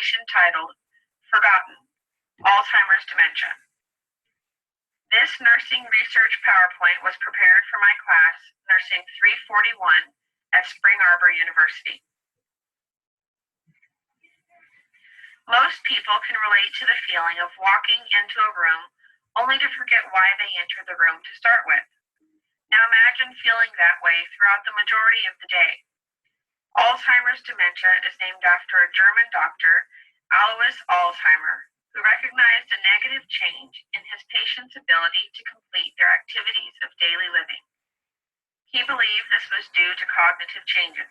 presentation titled Forgotten: Alzheimer's Dementia. This nursing research PowerPoint was prepared for my class, Nursing 341 at Spring Arbor University. Most people can relate to the feeling of walking into a room only to forget why they entered the room to start with. Now imagine feeling that way throughout the majority of the day. Alzheimer's dementia is named after a German doctor, Alois Alzheimer, who recognized a negative change in his patients' ability to complete their activities of daily living. He believed this was due to cognitive changes.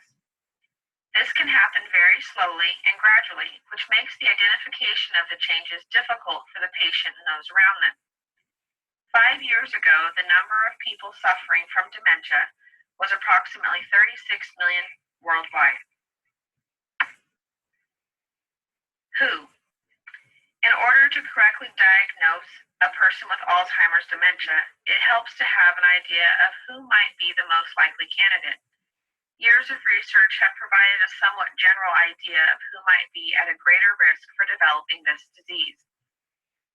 This can happen very slowly and gradually, which makes the identification of the changes difficult for the patient and those around them. 5 years ago, the number of people suffering from dementia was approximately 36 million worldwide. Who? In order to correctly diagnose a person with Alzheimer's dementia, it helps to have an idea of who might be the most likely candidate. Years of research have provided a somewhat general idea of who might be at a greater risk for developing this disease.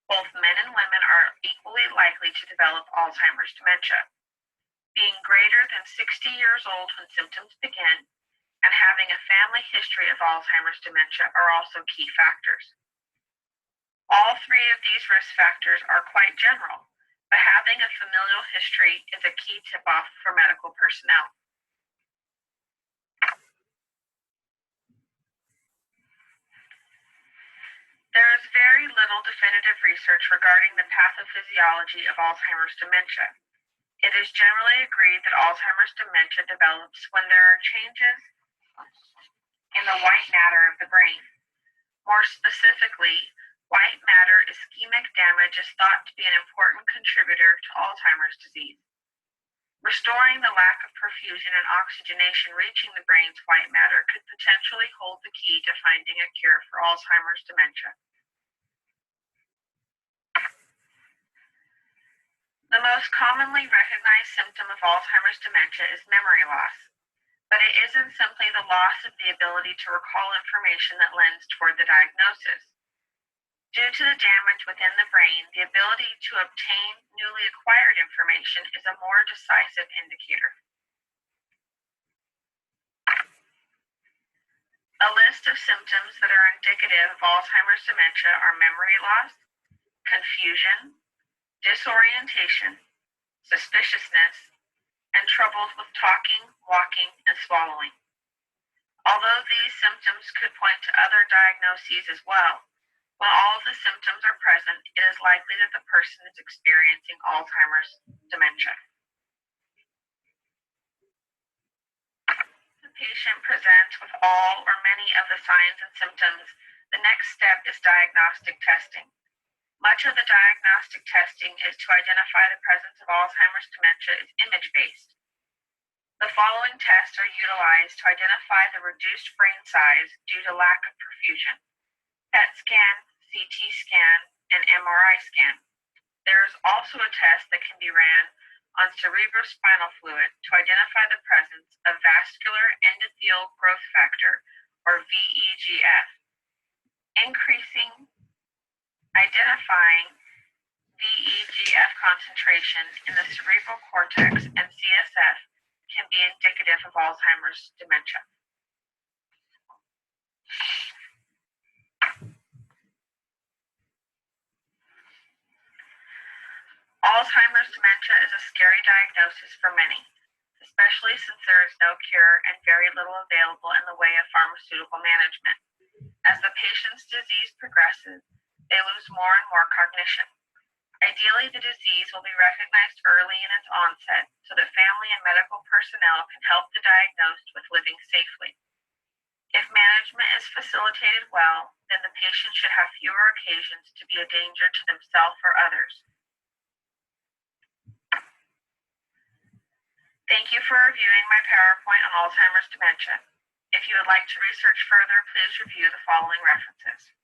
Both men and women are equally likely to develop Alzheimer's dementia. Being greater than 60 years old when symptoms begin and having a family history of Alzheimer's dementia are also key factors. All three of these risk factors are quite general, but having a familial history is a key tip-off for medical personnel. There is very little definitive research regarding the pathophysiology of Alzheimer's dementia. It is generally agreed that Alzheimer's dementia develops when there are changes in the white matter of the brain. More specifically, white matter ischemic damage is thought to be an important contributor to Alzheimer's disease. Restoring the lack of perfusion and oxygenation reaching the brain's white matter could potentially hold the key to finding a cure for Alzheimer's dementia. The most commonly recognized symptom of Alzheimer's dementia is memory loss, but it isn't simply the loss of the ability to recall information that lends toward the diagnosis. Due to the damage within the brain, the ability to obtain newly acquired information is a more decisive indicator. A list of symptoms that are indicative of Alzheimer's dementia are memory loss, confusion, disorientation, suspiciousness, and troubles with talking, walking, and swallowing. Although these symptoms could point to other diagnoses as well, when all of the symptoms are present, it is likely that the person is experiencing Alzheimer's dementia. If the patient presents with all or many of the signs and symptoms, the next step is diagnostic testing. Much of the diagnostic testing is to identify the presence of Alzheimer's dementia is image-based. The following tests are utilized to identify the reduced brain size due to lack of perfusion: PET scan, CT scan, and MRI scan. There is also a test that can be ran on cerebrospinal fluid to identify the presence of vascular endothelial growth factor, or VEGF. Identifying VEGF concentrations in the cerebral cortex and CSF can be indicative of Alzheimer's dementia. Alzheimer's dementia is a scary diagnosis for many, especially since there is no cure and very little available in the way of pharmaceutical management. As the patient's disease progresses, they lose more and more cognition. Ideally, the disease will be recognized early in its onset so that family and medical personnel can help the diagnosed with living safely. If management is facilitated well, then the patient should have fewer occasions to be a danger to themselves or others. Thank you for reviewing my PowerPoint on Alzheimer's dementia. If you would like to research further, please review the following references.